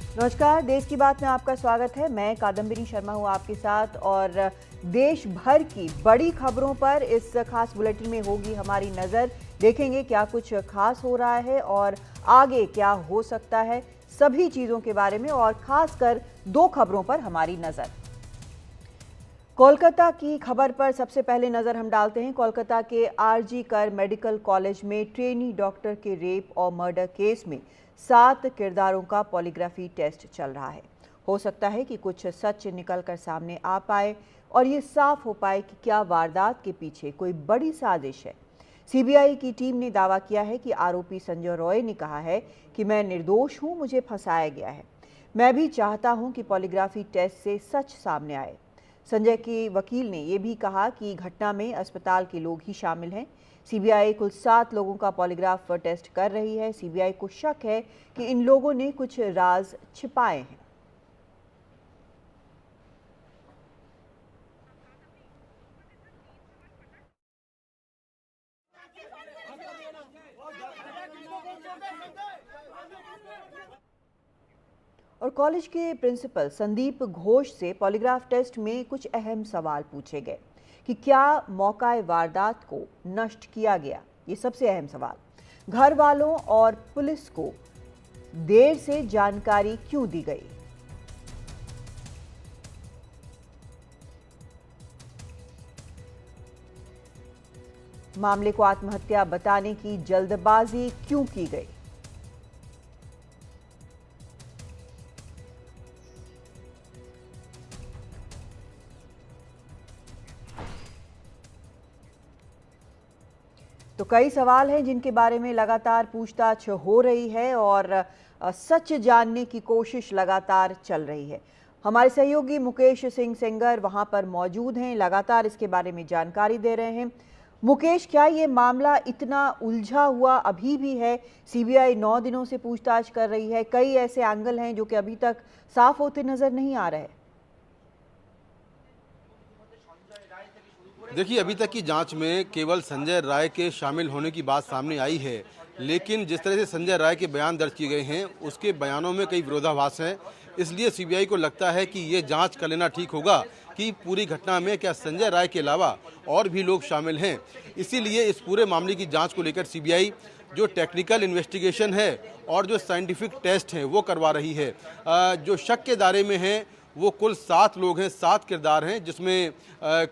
नमस्कार, देश की बात में आपका स्वागत है। मैं कादम्बिनी शर्मा हूं आपके साथ और देश भर की बड़ी खबरों पर इस खास बुलेटिन में होगी हमारी नज़र। देखेंगे क्या कुछ खास हो रहा है और आगे क्या हो सकता है, सभी चीज़ों के बारे में और खासकर दो खबरों पर हमारी नज़र। कोलकाता की खबर पर सबसे पहले नजर हम डालते हैं। कोलकाता के आरजी कर मेडिकल कॉलेज में ट्रेनी डॉक्टर के रेप और मर्डर केस में 7 किरदारों का पॉलीग्राफी टेस्ट चल रहा है। हो सकता है कि कुछ सच निकल कर सामने आ पाए और ये साफ हो पाए कि क्या वारदात के पीछे कोई बड़ी साजिश है। सीबीआई की टीम ने दावा किया है कि आरोपी संजय रॉय ने कहा है कि मैं निर्दोष हूं, मुझे फंसाया गया है। मैं भी चाहता हूं कि पॉलीग्राफी टेस्ट से सच सामने आए। संजय के वकील ने यह भी कहा कि घटना में अस्पताल के लोग ही शामिल हैं। सीबीआई कुल 7 लोगों का पॉलीग्राफ टेस्ट कर रही है। सीबीआई को शक है कि इन लोगों ने कुछ राज छिपाए हैं। और कॉलेज के प्रिंसिपल संदीप घोष से पॉलीग्राफ टेस्ट में कुछ अहम सवाल पूछे गए कि क्या मौका वारदात को नष्ट किया गया। ये सबसे अहम सवाल। घर वालों और पुलिस को देर से जानकारी क्यों दी गई। मामले को आत्महत्या बताने की जल्दबाजी क्यों की गई। तो कई सवाल हैं जिनके बारे में लगातार पूछताछ हो रही है और सच जानने की कोशिश लगातार चल रही है। हमारे सहयोगी मुकेश सिंह सेंगर वहां पर मौजूद हैं, लगातार इसके बारे में जानकारी दे रहे हैं। मुकेश, क्या ये मामला इतना उलझा हुआ अभी भी है? सीबीआई 9 दिनों से पूछताछ कर रही है, कई ऐसे एंगल हैं जो कि अभी तक साफ होते नजर नहीं आ रहे। देखिए, अभी तक की जांच में केवल संजय राय के शामिल होने की बात सामने आई है, लेकिन जिस तरह से संजय राय के बयान दर्ज किए गए हैं उसके बयानों में कई विरोधाभास हैं। इसलिए सीबीआई को लगता है कि ये जांच कर लेना ठीक होगा कि पूरी घटना में क्या संजय राय के अलावा और भी लोग शामिल हैं। इसीलिए इस पूरे मामले की जाँच को लेकर सीबीआई जो टेक्निकल इन्वेस्टिगेशन है और जो साइंटिफिक टेस्ट हैं वो करवा रही है। जो शक के दायरे में हैं वो कुल 7 लोग हैं, 7 किरदार हैं, जिसमें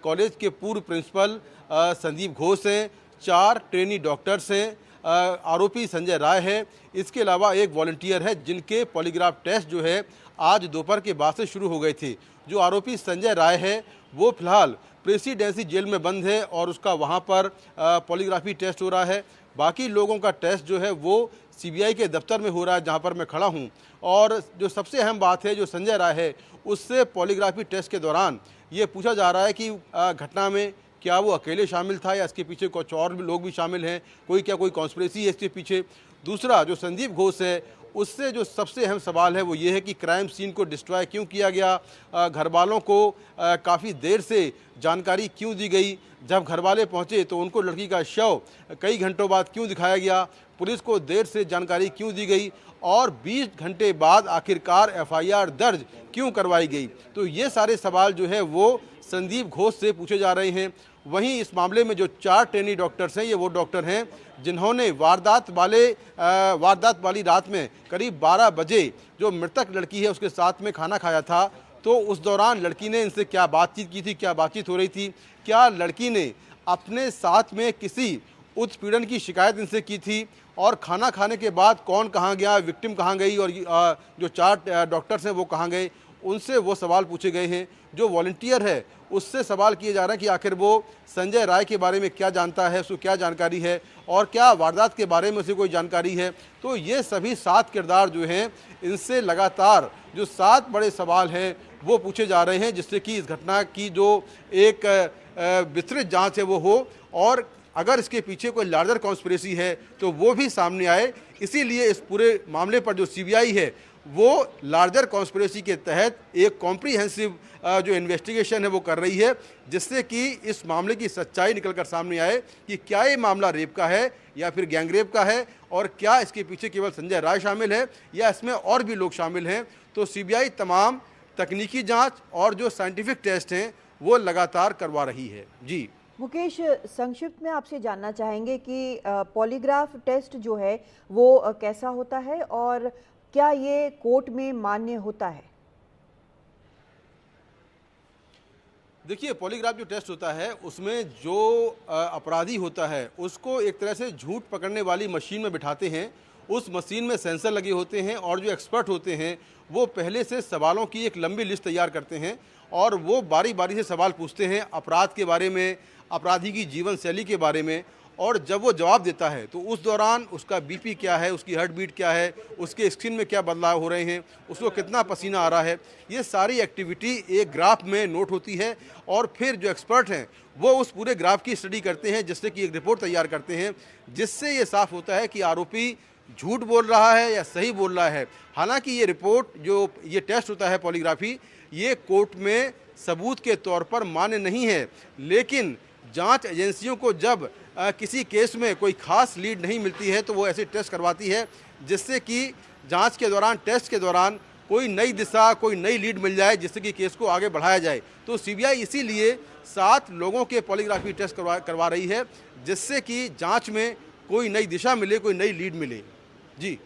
कॉलेज के पूर्व प्रिंसिपल संदीप घोष हैं, 4 ट्रेनी डॉक्टर्स हैं, आरोपी संजय राय है। इसके अलावा एक वॉलंटियर है जिनके पॉलीग्राफ टेस्ट जो है आज दोपहर के बाद से शुरू हो गए थे। जो आरोपी संजय राय है वो फिलहाल प्रेसिडेंसी जेल में बंद है और उसका वहाँ पर पॉलीग्राफी टेस्ट हो रहा है। बाकी लोगों का टेस्ट जो है वो सीबीआई के दफ्तर में हो रहा है जहाँ पर मैं खड़ा हूँ। और जो सबसे अहम बात है, जो संजय राय है उससे पॉलीग्राफी टेस्ट के दौरान ये पूछा जा रहा है कि घटना में क्या वो अकेले शामिल था या इसके पीछे कुछ और भी लोग भी शामिल हैं, कोई कॉन्स्पिरेसी है इसके पीछे। दूसरा जो संदीप घोष है उससे जो सबसे अहम सवाल है वो ये है कि क्राइम सीन को डिस्ट्रॉय क्यों किया गया, घर वालों को काफ़ी देर से जानकारी क्यों दी गई, जब घर वाले पहुँचे तो उनको लड़की का शव कई घंटों बाद क्यों दिखाया गया, पुलिस को देर से जानकारी क्यों दी गई और 20 घंटे बाद आखिरकार एफआईआर दर्ज क्यों करवाई गई। तो ये सारे सवाल जो है वो संदीप घोष से पूछे जा रहे हैं। वहीं इस मामले में जो 4 ट्रेनी डॉक्टर्स हैं ये वो डॉक्टर हैं जिन्होंने वारदात वाली रात में करीब 12 बजे जो मृतक लड़की है उसके साथ में खाना खाया था। तो उस दौरान लड़की ने इनसे क्या बातचीत की थी, क्या बातचीत हो रही थी, क्या लड़की ने अपने साथ में किसी उत्पीड़न की शिकायत इनसे की थी और खाना खाने के बाद कौन कहाँ गया, विक्टिम कहाँ गई और जो 4 डॉक्टर्स हैं वो कहाँ गए, उनसे वो सवाल पूछे गए हैं। जो वॉलंटियर है उससे सवाल किए जा रहे हैं कि आखिर वो संजय राय के बारे में क्या जानता है, उसको क्या जानकारी है और क्या वारदात के बारे में उसे कोई जानकारी है। तो ये सभी 7 किरदार जो हैं इनसे लगातार जो 7 बड़े सवाल हैं वो पूछे जा रहे हैं, जिससे कि इस घटना की जो एक विस्तृत जांच है वो हो और अगर इसके पीछे कोई लार्जर कॉन्स्पिरेसी है तो वो भी सामने आए। इसीलिए इस पूरे मामले पर जो सीबीआई है वो लार्जर कॉन्स्पिरेसी के तहत एक कॉम्प्रिहेंसिव जो इन्वेस्टिगेशन है वो कर रही है, जिससे कि इस मामले की सच्चाई निकलकर सामने आए कि क्या ये मामला रेप का है या फिर गैंगरेप का है, और क्या इसके पीछे केवल संजय राय शामिल है या इसमें और भी लोग शामिल हैं। तो सीबीआई तमाम तकनीकी जांच और जो साइंटिफिक टेस्ट हैं वो लगातार करवा रही है। जी मुकेश, संक्षिप्त में आपसे जानना चाहेंगे कि पॉलीग्राफ टेस्ट जो है वो कैसा होता है और क्या ये कोर्ट में मान्य होता है? देखिए, पॉलीग्राफ जो टेस्ट होता है उसमें जो अपराधी होता है उसको एक तरह से झूठ पकड़ने वाली मशीन में बिठाते हैं। उस मशीन में सेंसर लगे होते हैं और जो एक्सपर्ट होते हैं वो पहले से सवालों की एक लंबी लिस्ट तैयार करते हैं और वो बारी बारी से सवाल पूछते हैं अपराध के बारे में, अपराधी की जीवन शैली के बारे में। और जब वो जवाब देता है तो उस दौरान उसका बीपी क्या है, उसकी हार्ट बीट क्या है, उसके स्किन में क्या बदलाव हो रहे हैं, उसको कितना पसीना आ रहा है, ये सारी एक्टिविटी एक ग्राफ में नोट होती है। और फिर जो एक्सपर्ट हैं वो उस पूरे ग्राफ की स्टडी करते हैं, जिससे कि एक रिपोर्ट तैयार करते हैं, जिससे ये साफ होता है कि आरोपी झूठ बोल रहा है या सही बोल रहा है। हालांकि ये रिपोर्ट, जो ये टेस्ट होता है पॉलीग्राफी, ये कोर्ट में सबूत के तौर पर मान्य नहीं है, लेकिन जांच एजेंसियों को जब किसी केस में कोई खास लीड नहीं मिलती है तो वो ऐसे टेस्ट करवाती है, जिससे कि जांच के दौरान, टेस्ट के दौरान कोई नई दिशा, कोई नई लीड मिल जाए, जिससे कि केस को आगे बढ़ाया जाए। तो सीबीआई इसीलिए 7 लोगों के पॉलीग्राफी टेस्ट करवा रही है, जिससे कि जांच में कोई नई दिशा मिले, कोई नई लीड मिले। जी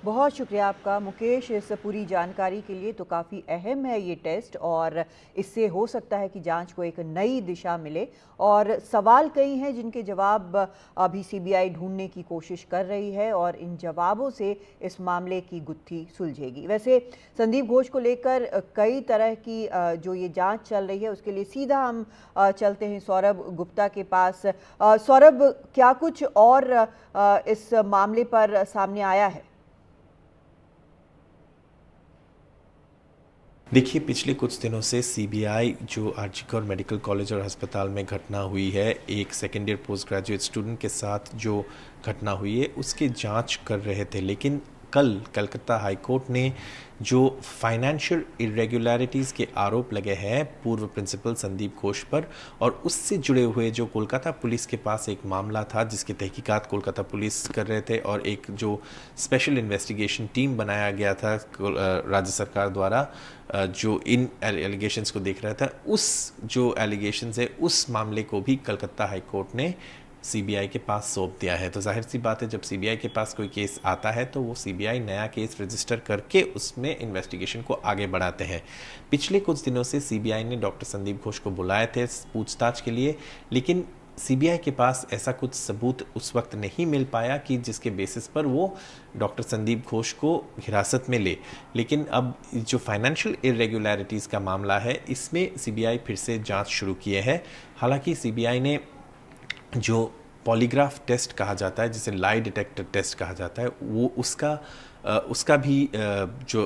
बहुत शुक्रिया आपका मुकेश इस पूरी जानकारी के लिए। तो काफ़ी अहम है ये टेस्ट और इससे हो सकता है कि जांच को एक नई दिशा मिले, और सवाल कई हैं जिनके जवाब अभी सीबीआई ढूंढने की कोशिश कर रही है और इन जवाबों से इस मामले की गुत्थी सुलझेगी। वैसे संदीप घोष को लेकर कई तरह की जो ये जांच चल रही है उसके लिए सीधा हम चलते हैं सौरभ गुप्ता के पास। सौरभ, क्या कुछ और इस मामले पर सामने आया है? देखिए, पिछले कुछ दिनों से सीबीआई जो आरजी कर मेडिकल कॉलेज और अस्पताल में घटना हुई है, एक second year post graduate student के साथ जो घटना हुई है उसकी जांच कर रहे थे। लेकिन कल कलकत्ता हाई कोर्ट ने जो फाइनेंशियल इरेगुलरिटीज़ के आरोप लगे हैं पूर्व प्रिंसिपल संदीप घोष पर, और उससे जुड़े हुए जो कोलकाता पुलिस के पास एक मामला था जिसकी तहकीकात कोलकाता पुलिस कर रहे थे, और एक जो स्पेशल इन्वेस्टिगेशन टीम बनाया गया था राज्य सरकार द्वारा जो इन एलिगेशंस को देख रहा था, उस जो एलिगेशंस है उस मामले को भी कलकत्ता हाई कोर्ट ने सीबीआई के पास सौंप दिया है। तो जाहिर सी बात है, जब सीबीआई के पास कोई केस आता है तो वो सीबीआई नया केस रजिस्टर करके उसमें इन्वेस्टिगेशन को आगे बढ़ाते हैं। पिछले कुछ दिनों से सीबीआई ने डॉक्टर संदीप घोष को बुलाए थे पूछताछ के लिए, लेकिन सीबीआई के पास ऐसा कुछ सबूत उस वक्त नहीं मिल पाया कि जिसके बेसिस पर वो डॉक्टर संदीप घोष को हिरासत में ले। लेकिन अब जो फाइनेंशियल इरेगुलरिटीज़ का मामला है इसमें सीबीआई फिर से जांच शुरू किए है। हालांकि सीबीआई ने जो पॉलीग्राफ टेस्ट कहा जाता है, जिसे लाई डिटेक्टर टेस्ट कहा जाता है, वो उसका भी जो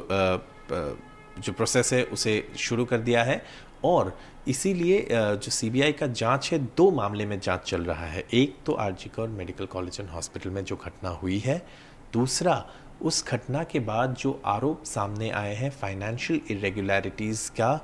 प्रोसेस है उसे शुरू कर दिया है। और इसीलिए जो सीबीआई का जांच है, 2 मामले में जांच चल रहा है। एक तो आरजी कर मेडिकल कॉलेज एंड हॉस्पिटल में जो घटना हुई है, दूसरा उस घटना के बाद जो आरोप सामने आए हैं फाइनेंशियल इरेगुलरिटीज़ का,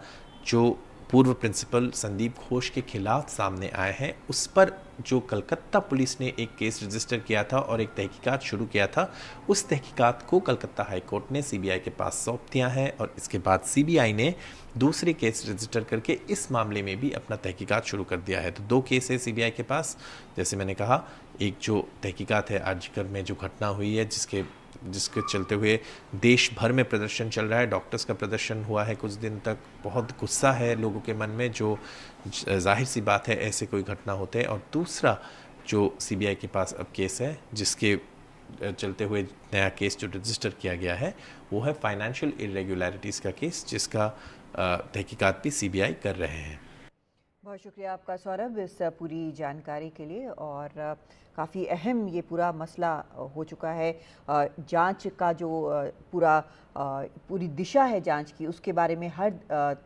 जो पूर्व प्रिंसिपल संदीप घोष के खिलाफ सामने आए हैं, उस पर जो कलकत्ता पुलिस ने एक केस रजिस्टर किया था और एक तहकीकात शुरू किया था, उस तहकीकात को कलकत्ता हाई कोर्ट ने सीबीआई के पास सौंप दिया है। और इसके बाद सीबीआई ने दूसरे केस रजिस्टर करके इस मामले में भी अपना तहकीकात शुरू कर दिया है। तो 2 केस है सीबीआई के पास, जैसे मैंने कहा, एक जो तहकीकात है आरजी कर में जो घटना हुई है, जिसके चलते हुए देश भर में प्रदर्शन चल रहा है, डॉक्टर्स का प्रदर्शन हुआ है कुछ दिन तक, बहुत गुस्सा है लोगों के मन में, जो जाहिर सी बात है ऐसे कोई घटना होते हैं। और दूसरा जो सीबीआई के पास अब केस है, जिसके चलते हुए नया केस जो रजिस्टर किया गया है, वो है फाइनेंशियल इरेगुलरिटीज़ का केस, जिसका तहकीकात भी सीबीआई कर रहे हैं। बहुत शुक्रिया आपका सौरभ इस पूरी जानकारी के लिए। और काफ़ी अहम ये पूरा मसला हो चुका है। जांच का जो पूरी दिशा है जांच की, उसके बारे में हर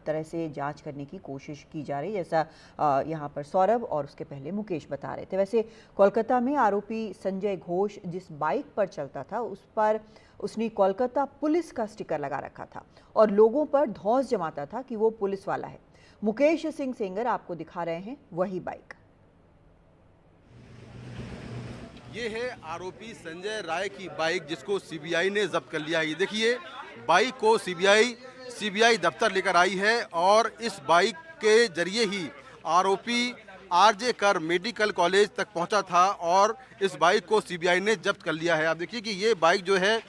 तरह से जांच करने की कोशिश की जा रही है, जैसा यहाँ पर सौरभ और उसके पहले मुकेश बता रहे थे। वैसे कोलकाता में आरोपी संजय घोष जिस बाइक पर चलता था उस पर उसने कोलकाता पुलिस का स्टिकर लगा रखा था और लोगों पर धौंस जमाता था कि वो पुलिस वाला है। मुकेश सिंह सेंगर आपको दिखा रहे हैं वही बाइक। ये है आरोपी संजय राय की बाइक जिसको सीबीआई ने जब्त कर लिया है। ये देखिए, बाइक को सीबीआई दफ्तर लेकर आई है और इस बाइक के जरिए ही आरोपी आरजे कर मेडिकल कॉलेज तक पहुंचा था और इस बाइक को सीबीआई ने जब्त कर लिया है। आप देखिए कि ये बाइक जो है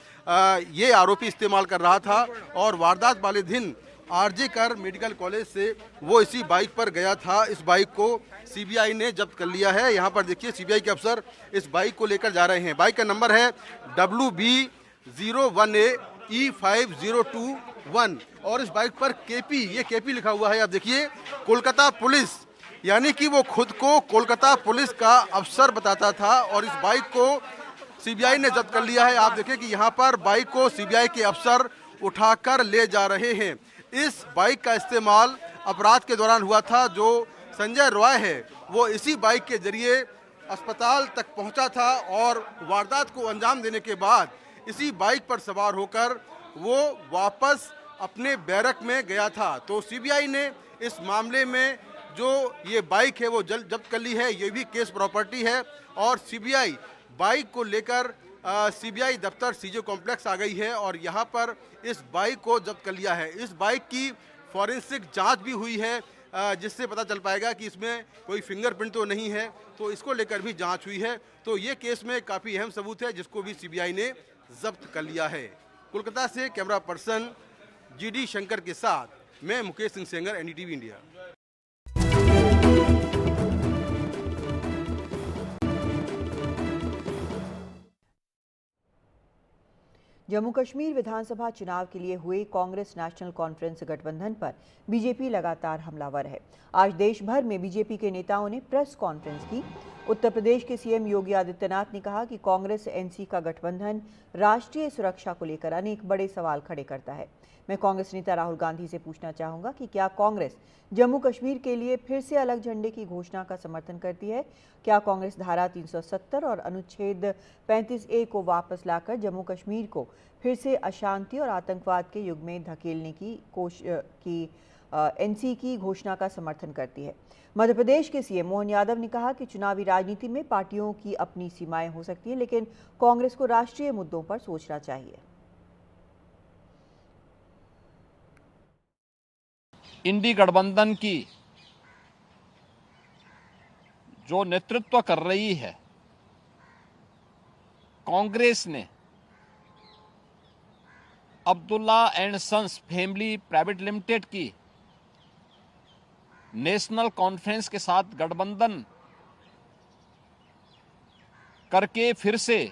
ये आरोपी इस्तेमाल कर रहा था और वारदात वाले दिन आरजे कर मेडिकल कॉलेज से वो इसी बाइक पर गया था। इस बाइक को सीबीआई ने जब्त कर लिया है। यहाँ पर देखिए सीबीआई के अफसर इस बाइक को लेकर जा रहे हैं। बाइक का नंबर है WB01AE5021 और इस बाइक पर केपी लिखा हुआ है। आप देखिए, कोलकाता पुलिस, यानी कि वो खुद को कोलकाता पुलिस का अफसर बताता था और इस बाइक को सीबीआई ने जब्त कर लिया है। आप देखिए कि यहाँ पर बाइक को सीबीआई के अफसर उठाकर ले जा रहे हैं। इस बाइक का इस्तेमाल अपराध के दौरान हुआ था। जो संजय रॉय है वो इसी बाइक के जरिए अस्पताल तक पहुंचा था और वारदात को अंजाम देने के बाद इसी बाइक पर सवार होकर वो वापस अपने बैरक में गया था। तो सीबीआई ने इस मामले में जो ये बाइक है वो जब्त कर ली है। ये भी केस प्रॉपर्टी है और सीबीआई बाइक को लेकर सीबीआई दफ्तर सीजे कॉम्प्लेक्स आ गई है और यहाँ पर इस बाइक को जब्त कर लिया है। इस बाइक की फॉरेंसिक जांच भी हुई है जिससे पता चल पाएगा कि इसमें कोई फिंगरप्रिंट तो नहीं है, तो इसको लेकर भी जांच हुई है। तो ये केस में काफ़ी अहम सबूत है जिसको भी सीबीआई ने जब्त कर लिया है। कोलकाता से कैमरा पर्सन GD शंकर के साथ मैं मुकेश सिंह सेंगर, NDTV इंडिया। जम्मू कश्मीर विधानसभा चुनाव के लिए हुए कांग्रेस नेशनल कॉन्फ्रेंस गठबंधन पर बीजेपी लगातार हमलावर है। आज देश भर में बीजेपी के नेताओं ने प्रेस कॉन्फ्रेंस की। उत्तर प्रदेश के सीएम योगी आदित्यनाथ ने कहा कि कांग्रेस एनसी का गठबंधन राष्ट्रीय सुरक्षा को लेकर अनेक बड़े सवाल खड़े करता है। मैं कांग्रेस नेता राहुल गांधी से पूछना चाहूंगा कि क्या कांग्रेस जम्मू कश्मीर के लिए फिर से अलग झंडे की घोषणा का समर्थन करती है? क्या कांग्रेस धारा 370 और अनुच्छेद 35A को वापस लाकर जम्मू कश्मीर को फिर से अशांति और आतंकवाद के युग में धकेलने की एनसी की घोषणा का समर्थन करती है? मध्य प्रदेश के सीएम मोहन यादव ने कहा कि चुनावी राजनीति में पार्टियों की अपनी सीमाएं हो सकती हैं, लेकिन कांग्रेस को राष्ट्रीय मुद्दों पर सोचना चाहिए। इंडी गठबंधन की जो नेतृत्व कर रही है कांग्रेस ने Abdullah and sons family private limited की नेशनल कॉन्फ्रेंस के साथ गठबंधन करके फिर से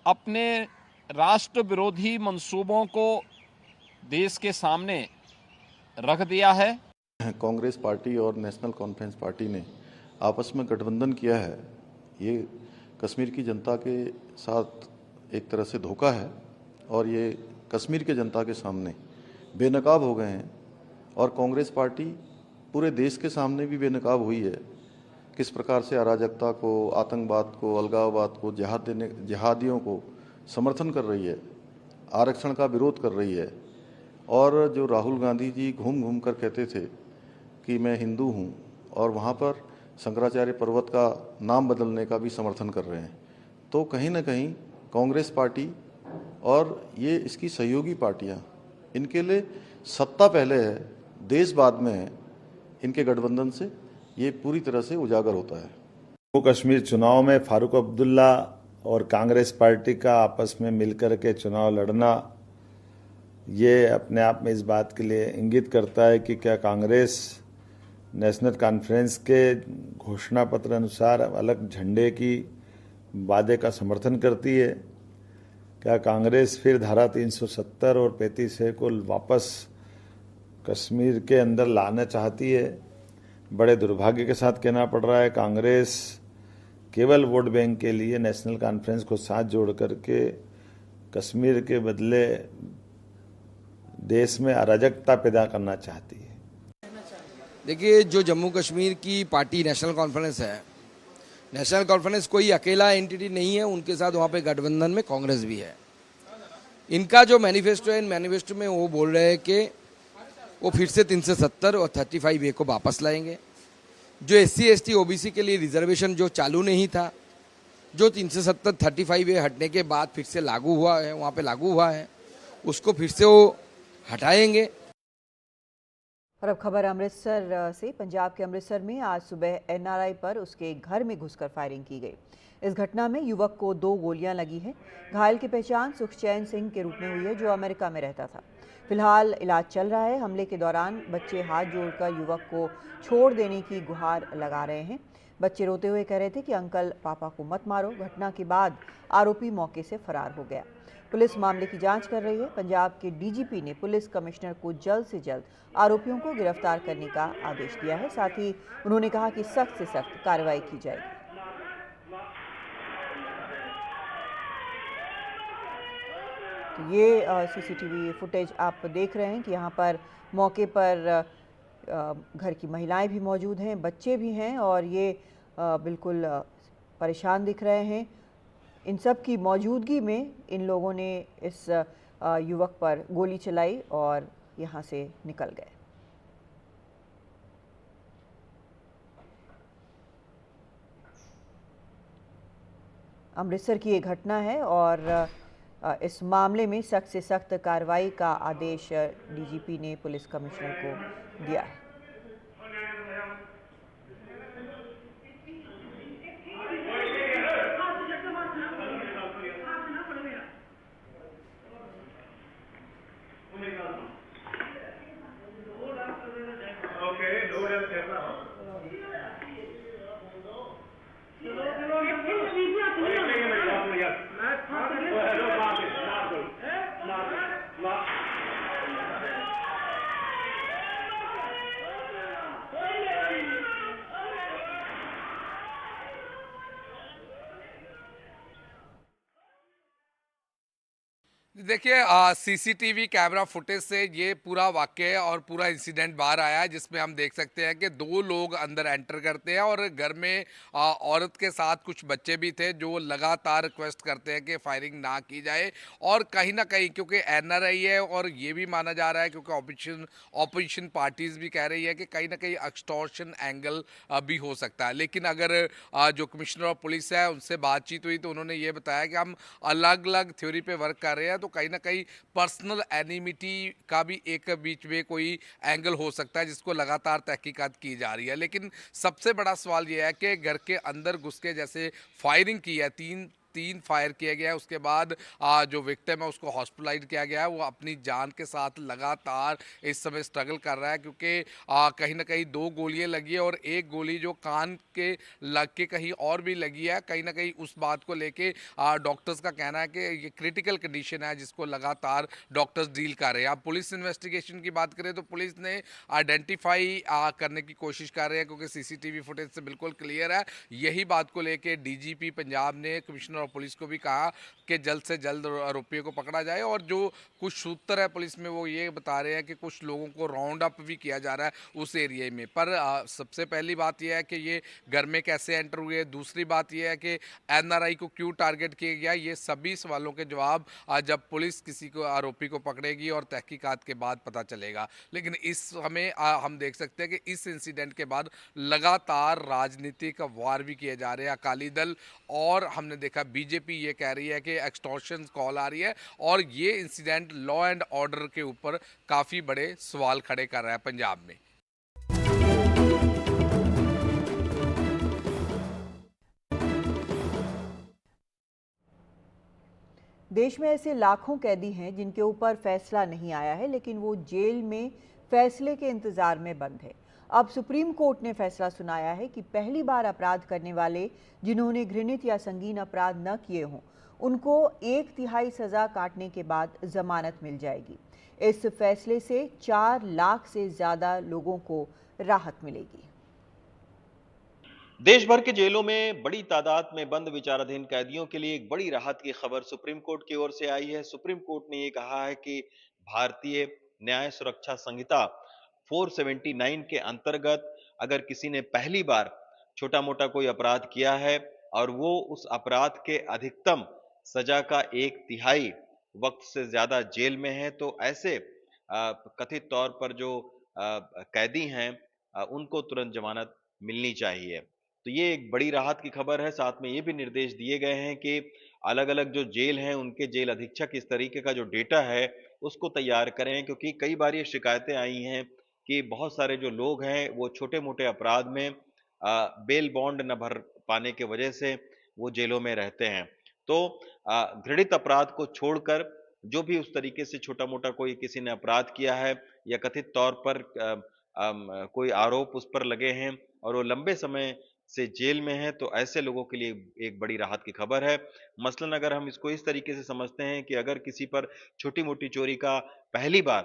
अपने राष्ट्र विरोधी मंसूबों को देश के सामने रख दिया है। कांग्रेस पार्टी और नेशनल कॉन्फ्रेंस पार्टी ने आपस में गठबंधन किया है। ये कश्मीर की जनता के साथ एक तरह से धोखा है और ये कश्मीर के जनता के सामने बेनकाब हो गए हैं और कांग्रेस पार्टी पूरे देश के सामने भी बेनकाब हुई है। किस प्रकार से अराजकता को, आतंकवाद को, अलगाववाद को, जिहादियों को समर्थन कर रही है, आरक्षण का विरोध कर रही है। और जो राहुल गांधी जी घूम घूम कर कहते थे कि मैं हिंदू हूं और वहां पर शंकराचार्य पर्वत का नाम बदलने का भी समर्थन कर रहे हैं, तो कहीं ना कहीं कांग्रेस पार्टी और ये इसकी सहयोगी पार्टियां, इनके लिए सत्ता पहले है, देश बाद में है। इनके गठबंधन से ये पूरी तरह से उजागर होता है। जम्मू कश्मीर चुनाव में फारूक अब्दुल्ला और कांग्रेस पार्टी का आपस में मिलकर के चुनाव लड़ना, ये अपने आप में इस बात के लिए इंगित करता है कि क्या कांग्रेस नेशनल कॉन्फ्रेंस के घोषणा पत्र अनुसार अलग झंडे की वादे का समर्थन करती है? क्या कांग्रेस फिर धारा 370 और 35A को वापस कश्मीर के अंदर लाना चाहती है? बड़े दुर्भाग्य के साथ कहना पड़ रहा है, कांग्रेस केवल वोट बैंक के लिए नेशनल कॉन्फ्रेंस को साथ जोड़ करके कश्मीर के बदले देश में अराजकता पैदा करना चाहती है। देखिए, जो जम्मू कश्मीर की पार्टी नेशनल कॉन्फ्रेंस है, नेशनल कॉन्फ्रेंस कोई अकेला एंटिटी नहीं है, उनके साथ वहाँ पे गठबंधन में कांग्रेस भी है। इनका जो मैनिफेस्टो है, इन मैनिफेस्टो में वो बोल रहे हैं कि वो फिर से 370 और 35A को वापस लाएंगे। जो SC ST OBC के लिए रिजर्वेशन जो चालू नहीं था, जो 370 35A हटने के बाद फिर से लागू हुआ है, वहाँ पे लागू हुआ है, उसको फिर से वो हटाएंगे। और अब खबर अमृतसर से। पंजाब के अमृतसर में आज सुबह एनआरआई पर उसके घर में घुसकर फायरिंग की गई। इस घटना में युवक को 2 गोलियां लगी हैं। घायल की पहचान सुखचैन सिंह के रूप में हुई है, जो अमेरिका में रहता था। फिलहाल इलाज चल रहा है। हमले के दौरान बच्चे हाथ जोड़कर युवक को छोड़ देने की गुहार लगा रहे हैं। बच्चे रोते हुए कह रहे थे कि अंकल पापा को मत मारो। घटना के बाद आरोपी मौके से फरार हो गया। पुलिस मामले की जांच कर रही है। पंजाब के डीजीपी ने पुलिस कमिश्नर को जल्द से जल्द आरोपियों को गिरफ्तार करने का आदेश दिया है। साथ ही उन्होंने कहा कि सख्त से सख्त कार्रवाई की जाएगी। तो ये सीसीटीवी फुटेज आप देख रहे हैं कि यहाँ पर मौके पर घर की महिलाएं भी मौजूद हैं, बच्चे भी हैं और ये बिल्कुल परेशान दिख रहे हैं। इन सब की मौजूदगी में इन लोगों ने इस युवक पर गोली चलाई और यहाँ से निकल गए। अमृतसर की ये घटना है और इस मामले में सख्त से सख्त कार्रवाई का आदेश डीजीपी ने पुलिस कमिश्नर को दिया है। देखिए सीसीटीवी कैमरा फुटेज से ये पूरा वाकया और पूरा इंसिडेंट बाहर आया है, जिसमें हम देख सकते हैं कि 2 लोग अंदर एंटर करते हैं और घर में औरत के साथ कुछ बच्चे भी थे जो लगातार रिक्वेस्ट करते हैं कि फायरिंग ना की जाए। और कहीं ना कहीं क्योंकि एनआरआई है और ये भी माना जा रहा है, क्योंकि ऑपोजिशन पार्टीज भी कह रही है कि कहीं ना कहीं एक्सटॉर्शन एंगल भी हो सकता है। लेकिन अगर जो कमिश्नर ऑफ पुलिस है उनसे बातचीत हुई तो उन्होंने ये बताया कि हम अलग अलग थ्योरी पे वर्क कर रहे हैं, तो कहीं ना कहीं पर्सनल एनिमिटी का भी एक बीच में कोई एंगल हो सकता है, जिसको लगातार तहकीकात की जा रही है। लेकिन सबसे बड़ा सवाल यह है कि घर के अंदर घुस के जैसे फायरिंग की है, तीन फायर किया गया है, उसके बाद जो विक्टिम है उसको हॉस्पिटलाइज किया गया है। वो अपनी जान के साथ लगातार इस समय स्ट्रगल कर रहा है, क्योंकि कहीं ना कहीं 2 गोलियां लगी है और एक गोली जो कान के लग के कहीं और भी लगी है। कहीं ना कहीं उस बात को लेके डॉक्टर्स का कहना है कि ये क्रिटिकल कंडीशन है, जिसको लगातार डॉक्टर्स डील कर रहे हैं। अब पुलिस इन्वेस्टिगेशन की बात करें तो पुलिस ने आइडेंटिफाई करने की कोशिश कर रहे हैं, क्योंकि सीसीटीवी फुटेज से बिल्कुल क्लियर है। यही बात को लेके डीजीपी पंजाब ने कमिश्नर और पुलिस को भी कहा कि जल्द से जल्द आरोपियों को पकड़ा जाए। और जो कुछ सूत्र है पुलिस में वो ये बता रहे हैं कि कुछ लोगों को राउंड अप भी किया जा रहा है उस एरिया में। पर सबसे पहली बात यह है कि ये घर में कैसे एंटर हुए, दूसरी बात यह है कि एनआरआई को क्यों टारगेट किया गया। ये सभी सवालों के जवाब जब पुलिस किसी को आरोपी को पकड़ेगी और तहकीकात के बाद पता चलेगा। लेकिन इस समय हम देख सकते हैं कि इस इंसिडेंट के बाद लगातार राजनीतिक वार भी किए जा रहे हैं। अकाली दल और हमने देखा बीजेपी ये कह रही है कि एक्सटॉर्शन कॉल आ रही है, और ये इंसिडेंट लॉ एंड ऑर्डर के ऊपर काफ़ी बड़े सवाल खड़े कर रहा है पंजाब में। देश में ऐसे लाखों कैदी हैं जिनके ऊपर फैसला नहीं आया है, लेकिन वो जेल में फैसले के इंतजार में बंद है। अब सुप्रीम कोर्ट ने फैसला सुनाया है कि पहली बार अपराध करने वाले जिन्होंने घृणित या संगीन अपराध न किए हों, उनको 1/3 सजा काटने के बाद जमानत मिल जाएगी। इस फैसले से 4 लाख से ज्यादा लोगों को राहत मिलेगी। देश भर के जेलों में बड़ी तादाद में बंद विचाराधीन कैदियों के लिए एक बड़ी राहत की खबर सुप्रीम कोर्ट की ओर से आई है। सुप्रीम कोर्ट ने ये कहा है कि भारतीय न्याय सुरक्षा संहिता 479 के अंतर्गत अगर किसी ने पहली बार छोटा मोटा कोई अपराध किया है और वो उस अपराध के अधिकतम सजा का 1/3 वक्त से ज्यादा जेल में है, तो ऐसे कथित तौर पर जो कैदी हैं उनको तुरंत जमानत मिलनी चाहिए। तो ये एक बड़ी राहत की खबर है। साथ में ये भी निर्देश दिए गए हैं कि अलग-अलग जो जेल हैं, उनके जेल अधीक्षक इस तरीके का जो डेटा है, उसको तैयार करें, क्योंकि कई बार ये शिकायतें आई हैं कि बहुत सारे जो लोग हैं, वो छोटे-मोटे अपराध में बेल बॉन्ड न भर पाने की वजह से वो जेलों में रहते हैं। तो घृणित अपराध को छोड़कर जो भी उस तरीके से छोटा-मोटा कोई किसी ने अपराध किया है या कथित तौर पर कोई आरोप उस पर लगे हैं और वो लंबे समय से जेल में है, तो ऐसे लोगों के लिए एक बड़ी राहत की खबर है। मसलन अगर हम इसको इस तरीके से समझते हैं कि अगर किसी पर छोटी-मोटी चोरी का पहली बार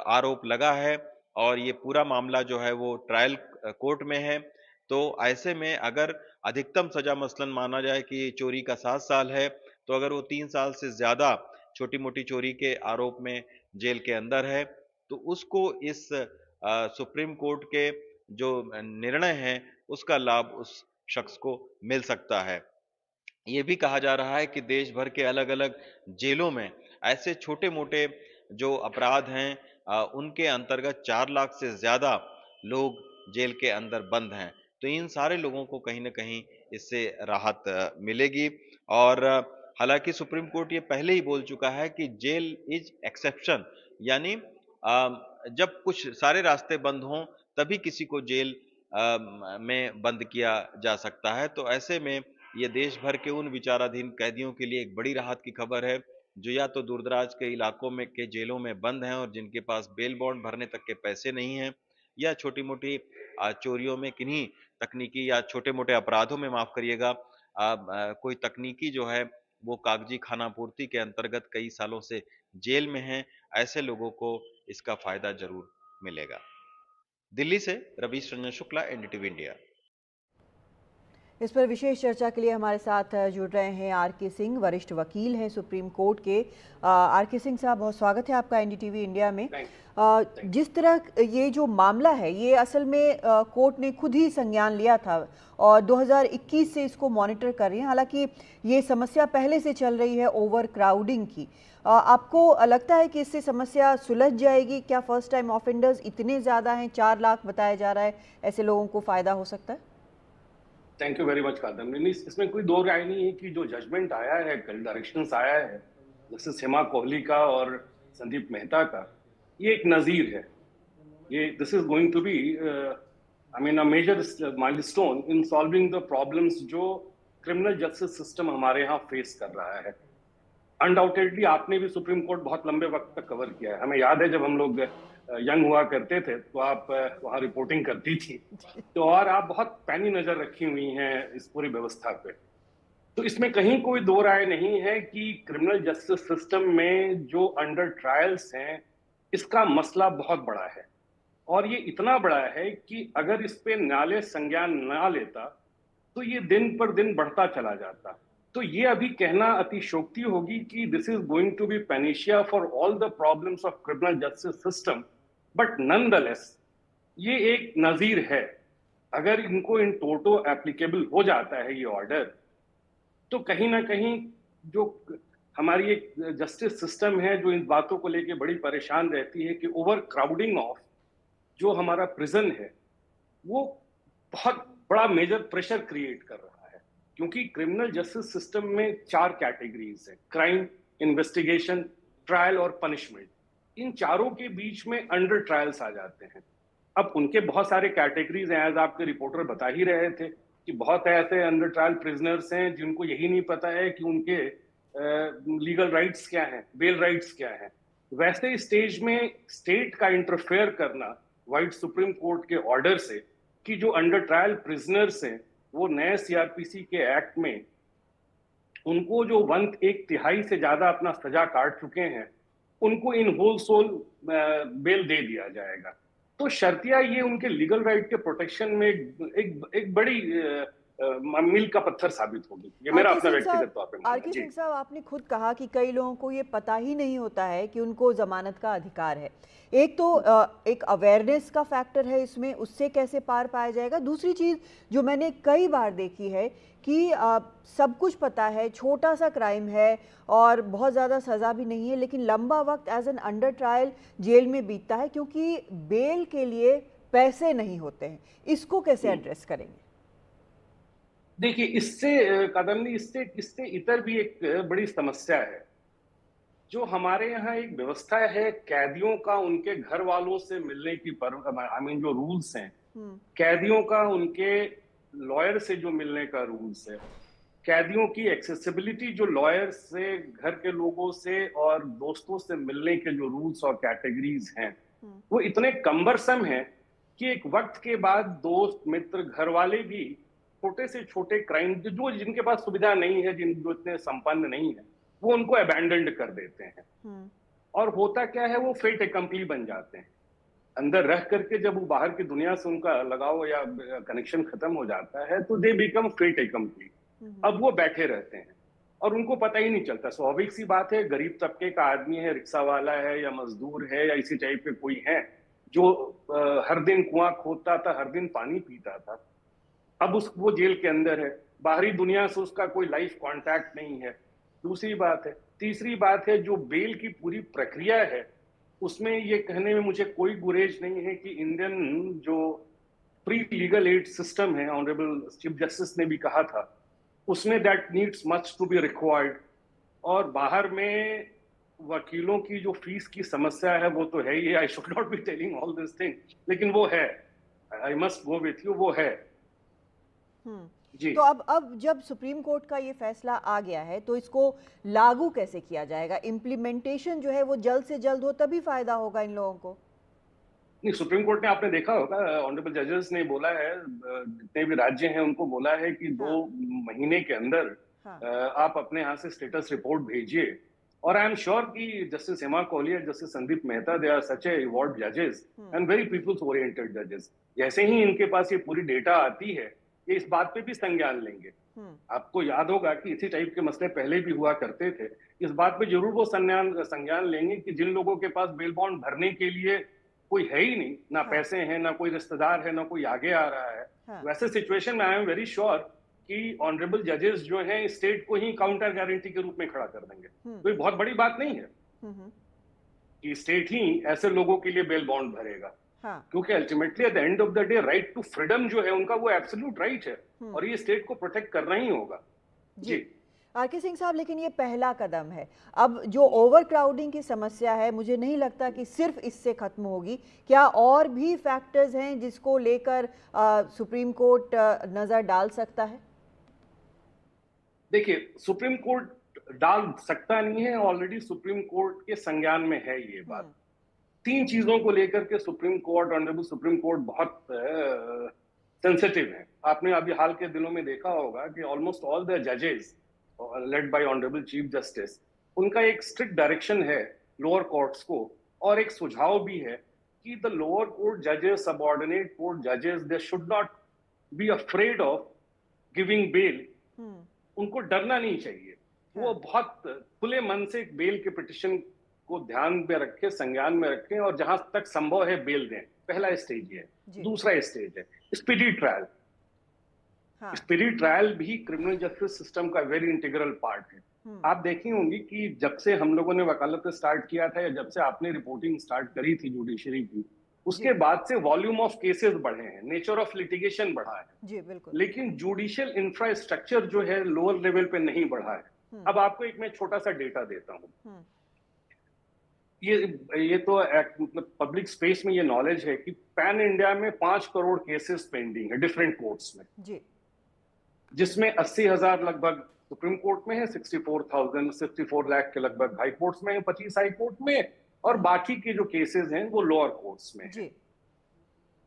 आरोप लगा है और ये पूरा मामला जो है वो ट्रायल कोर्ट में है, तो ऐसे में अगर अधिकतम सज़ा मसलन माना जाए कि चोरी का 7 साल है, तो अगर वो 3 साल से ज़्यादा छोटी-मोटी चोरी के आरोप में जेल के अंदर है, तो उसको इस सुप्रीम कोर्ट के जो निर्णय हैं, उसका लाभ उस शख्स को मिल सकता है। ये भी कहा जा रहा है कि देश भर के अलग-अलग जेलों में ऐसे छोटे-मोटे जो अपराध हैं उनके अंतर्गत 4 लाख से ज़्यादा लोग जेल के अंदर बंद हैं। तो इन सारे लोगों को कहीं न कहीं इससे राहत मिलेगी और हालाँकि सुप्रीम कोर्ट ये पहले ही बोल चुका है कि जेल इज़ एक्सेप्शन, यानी जब कुछ सारे रास्ते बंद हों, तभी किसी को जेल में बंद किया जा सकता है। तो ऐसे में ये देश भर के उन विचाराधीन कैदियों के लिए एक बड़ी राहत की खबर है, जो या तो दूर-दराज के इलाकों में के जेलों में बंद हैं और जिनके पास बेल बॉन्ड भरने तक के पैसे नहीं हैं, या छोटी-मोटी चोरियों में किन्हीं तकनीकी या छोटे-मोटे अपराधों में माफ़ करिएगा कोई तकनीकी जो है वो कागजी खानापूर्ति के अंतर्गत कई सालों से जेल में हैं, ऐसे लोगों को इसका फ़ायदा ज़रूर मिलेगा। दिल्ली से रवीश रंजन शुक्ला, एनडीटीवी इंडिया। इस पर विशेष चर्चा के लिए हमारे साथ जुड़ रहे हैं आर.के. सिंह, वरिष्ठ वकील हैं सुप्रीम कोर्ट के। आर.के. सिंह साहब, बहुत स्वागत है आपका एनडीटीवी इंडिया में। जिस तरह ये जो मामला है, ये असल में कोर्ट ने खुद ही संज्ञान लिया था और 2021 से इसको मॉनिटर कर रही हैं। हालांकि ये समस्या पहले से चल रही है ओवर क्राउडिंग की। आपको लगता है कि इससे समस्या सुलझ जाएगी? क्या फर्स्ट टाइम ऑफेंडर्स इतने ज़्यादा हैं, 4 लाख बताया जा रहा है, ऐसे लोगों को फ़ायदा हो सकता है? Thank you very much Kadambini. इसमें कोई दो राय नहीं है कि जो जजमेंट आया है, कल डायरेक्शंस आया है जस्टिस हेमा कोहली का और संदीप मेहता का, ये एक नज़ीर है। ये this is going to be I mean a major milestone in solving the problems जो क्रिमिनल जस्टिस सिस्टम हमारे यहाँ फेस कर रहा है। अनडाउटेडली आपने भी सुप्रीम कोर्ट बहुत लंबे वक्त तक कवर किया है। हमें याद है जब हम लोग यंग हुआ करते थे तो आप वहाँ रिपोर्टिंग करती थी, तो और आप बहुत पैनी नजर रखी हुई हैं इस पूरी व्यवस्था पे। तो इसमें कहीं कोई दो राय नहीं है कि क्रिमिनल जस्टिस सिस्टम में जो अंडर ट्रायल्स हैं, इसका मसला बहुत बड़ा है और ये इतना बड़ा है कि अगर इस पे न्यायालय संज्ञान ना लेता तो ये दिन पर दिन बढ़ता चला जाता। तो ये अभी कहना अतिशोक्ति होगी कि this is going to be panacea for all the problems of criminal justice system, but nonetheless ये एक नजीर है। अगर इनको इन टोटो एप्लीकेबल हो जाता है ये ऑर्डर, तो कहीं ना कहीं जो हमारी एक जस्टिस सिस्टम है जो इन बातों को लेके बड़ी परेशान रहती है कि ओवर क्राउडिंग ऑफ जो हमारा प्रिजन है वो बहुत बड़ा मेजर प्रेशर क्रिएट कर रहा है। क्योंकि क्रिमिनल जस्टिस सिस्टम में 4 कैटेगरीज है, क्राइम, इन्वेस्टिगेशन, ट्रायल और पनिशमेंट। इन चारों के बीच में अंडर ट्रायल्स आ जाते हैं। अब उनके बहुत सारे कैटेगरीज हैं, एज आपके रिपोर्टर बता ही रहे थे कि बहुत ऐसे अंडर ट्रायल प्रिजनर्स हैं जिनको यही नहीं पता है कि उनके लीगल राइट्स क्या हैं, बेल राइट्स क्या हैं। वैसे स्टेज में स्टेट का इंटरफेयर करना वाइट सुप्रीम कोर्ट के ऑर्डर से कि जो अंडर ट्रायल प्रिजनर्स हैं वो नए सीआरपीसी के एक्ट में उनको जो 1/3 से ज्यादा अपना सजा काट चुके हैं उनको इन होल सोल बेल दे दिया जाएगा। तो शर्तिया ये उनके लीगल राइट के प्रोटेक्शन में एक बड़ी मील का पत्थर साबित होगी। ये मेरा अपना व्यक्तिगत तौर पे मानना है। आर.के. सिंह साहब, आपने खुद कहा कि कई लोगों को ये पता ही नहीं होता है कि उनको जमानत का अधिकार है। एक तो एक अवेयरनेस का फैक्टर है इसमें, उससे कैसे पार पाया जाएगा। दूसरी चीज़ जो मैंने कई बार देखी है कि सब कुछ पता है, छोटा सा क्राइम है और बहुत ज़्यादा सज़ा भी नहीं है, लेकिन लंबा वक्त as an under trial jail में बीतता है क्योंकि बेल के लिए पैसे नहीं होते हैं। इसको कैसे एड्रेस करेंगे? देखिए, इससे कादम्बरी, इससे इससे इतर भी एक बड़ी समस्या है। जो हमारे यहाँ एक व्यवस्था है कैदियों का उनके घर वालों से मिलने की, जो रूल्स हैं, कैदियों का उनके लॉयर से जो मिलने का रूल्स है, कैदियों की एक्सेसिबिलिटी जो लॉयर से, घर के लोगों से और दोस्तों से मिलने के जो रूल्स और कैटेगरीज हैं, वो इतने कम्बरसम हैं कि एक वक्त के बाद दोस्त, मित्र, घर वाले भी छोटे से छोटे क्राइम जो जिनके पास सुविधा नहीं है, जो इतने संपन्न नहीं है, वो उनको अबैंडन्ड कर देते हैं। और होता क्या है, वो फेट एकम्पली बन जाते हैं। अंदर रह करके जब वो बाहर की दुनिया से उनका लगाव या कनेक्शन खत्म हो जाता है तो दे बिकम फेट एकम्पली। अब वो बैठे रहते हैं और उनको पता ही नहीं चलता। स्वाभाविक सी बात है, गरीब तबके का आदमी है, रिक्शा वाला है या मजदूर है या इसी टाइप के कोई है जो हर दिन कुआं खोदता था, हर दिन पानी पीता था, अब वो जेल के अंदर है, बाहरी दुनिया से उसका कोई लाइफ कांटेक्ट नहीं है। दूसरी बात है। तीसरी बात है, जो बेल की पूरी प्रक्रिया है उसमें ये कहने में मुझे कोई गुरेज नहीं है कि इंडियन जो प्री लीगल एड सिस्टम है, ऑनरेबल चीफ जस्टिस ने भी कहा था, उसमें that needs much to be required. और बाहर में वकीलों की जो फीस की समस्या है वो तो है ही, I should not be telling all this thing, लेकिन वो है, I must go with you, वो है। तो अब जब सुप्रीम कोर्ट का ये फैसला आ गया है तो इसको लागू कैसे किया जाएगा? इम्प्लीमेंटेशन जो है वो जल्द से जल्द हो तभी फायदा होगा इन लोगों को। नहीं, सुप्रीम कोर्ट ने, आपने देखा होगा, ऑनरेबल जजेस ने बोला है, जितने भी राज्य हैं उनको बोला है कि 2 महीने के अंदर आप अपने यहाँ से स्टेटस रिपोर्ट भेजिए। और आई एम श्योर कि जस्टिस हेमा कोहली और justice Sandeep Mehta, they are such A evolved जजेस एंड वेरी पीपल्स ओरिएंटेड जजेस। जैसे ही इनके पास ये पूरी डेटा आती है, ये इस बात पे भी संज्ञान लेंगे। आपको याद होगा कि इसी टाइप के मसले पहले भी हुआ करते थे। इस बात पे जरूर वो संज्ञान लेंगे कि जिन लोगों के पास बेल बॉन्ड भरने के लिए कोई है ही नहीं, ना पैसे हैं, ना कोई रिश्तेदार है, ना कोई आगे आ रहा है, वैसे सिचुएशन में आई एम वेरी श्योर कि ऑनरेबल जजेस जो हैं स्टेट को ही काउंटर गारंटी के रूप में खड़ा कर देंगे। तो ये बहुत बड़ी बात नहीं है कि स्टेट ही ऐसे लोगों के लिए बेल बॉन्ड भरेगा। क्योंकि ultimately at the end of the day right to freedom जो है उनका, वो एब्सोल्यूट राइट है और ये स्टेट को प्रोटेक्ट करना ही होगा। जी आर.के. सिंह साहब, लेकिन ये पहला कदम है। अब जो ओवर क्राउडिंग की समस्या है, मुझे नहीं लगता कि सिर्फ इससे खत्म होगी। क्या और भी फैक्टर्स हैं जिसको लेकर सुप्रीम कोर्ट नजर डाल सकता है? देखिए, सुप्रीम कोर्ट डाल सकता नहीं है, ऑलरेडी सुप्रीम कोर्ट के संज्ञान में है ये बात। 3 चीजों को लेकर के supreme court, honourable supreme court बहुत सेंसिटिव है। आपने अभी हाल के दिनों में देखा होगा कि ऑलमोस्ट ऑल द जजेस led by honourable chief justice, उनका एक स्ट्रिक्ट डायरेक्शन है लोअर कोर्ट्स को, और एक सुझाव भी है कि द लोअर कोर्ट जजेस, सबऑर्डिनेट कोर्ट जजेस, they should not be afraid of giving bell. उनको डरना नहीं चाहिए, वो बहुत खुले मन से एक बेल के पिटिशन को ध्यान में रखें, संज्ञान में रखें और जहां तक संभव है बेल दें। पहला स्टेज है। दूसरा स्टेज है स्पीडी ट्रायल। स्पीडी ट्रायल भी क्रिमिनल जस्टिस सिस्टम का वेरी इंटीग्रल पार्ट है। आप देखी होंगी कि जब से हम लोगों ने वकालत स्टार्ट किया था या जब से आपने रिपोर्टिंग स्टार्ट करी थी जुडिशरी की, उसके बाद से वॉल्यूम ऑफ केसेस बढ़े हैं, नेचर ऑफ लिटिगेशन बढ़ा है। जी बिल्कुल। लेकिन जुडिशियल इंफ्रास्ट्रक्चर जो है लोअर लेवल पे नहीं बढ़ा है। अब आपको एक मैं छोटा सा डेटा देता हूँ। ये तो मतलब पब्लिक स्पेस में ये नॉलेज है कि पैन इंडिया में 5 करोड़ केसेस पेंडिंग है डिफरेंट कोर्ट्स में जी, जिसमें 80,000 लगभग सुप्रीम कोर्ट में है, 64 लाख के लगभग हाई कोर्ट्स में है, 25 हाई कोर्ट में, और बाकी के जो केसेस हैं वो लोअर कोर्ट्स में है।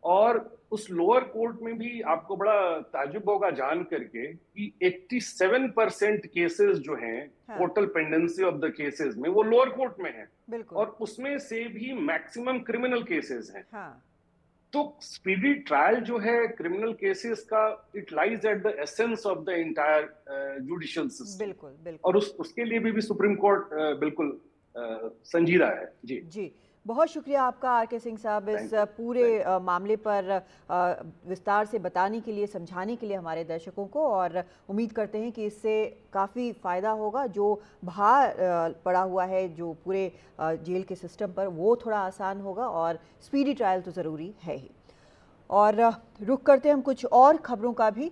और उस लोअर कोर्ट में भी आपको बड़ा ताजुब होगा जान करके कि 87% केसेस जो हैं, total pendency of the cases में, वो लोअर कोर्ट में है, और उसमें से भी मैक्सिमम क्रिमिनल केसेस हैं। तो स्पीडी ट्रायल जो है क्रिमिनल केसेस का, it lies at the essence of the entire judicial system. बिल्कुल। और उसके लिए भी सुप्रीम कोर्ट बिल्कुल संजीदा है। जी जी, बहुत शुक्रिया आपका आर.के. सिंह साहब, इस पूरे मामले पर विस्तार से बताने के लिए, समझाने के लिए हमारे दर्शकों को, और उम्मीद करते हैं कि इससे काफ़ी फ़ायदा होगा। जो भार पड़ा हुआ है जो पूरे जेल के सिस्टम पर, वो थोड़ा आसान होगा, और स्पीडी ट्रायल तो ज़रूरी है ही। और रुख करते हैं हम कुछ और खबरों का भी।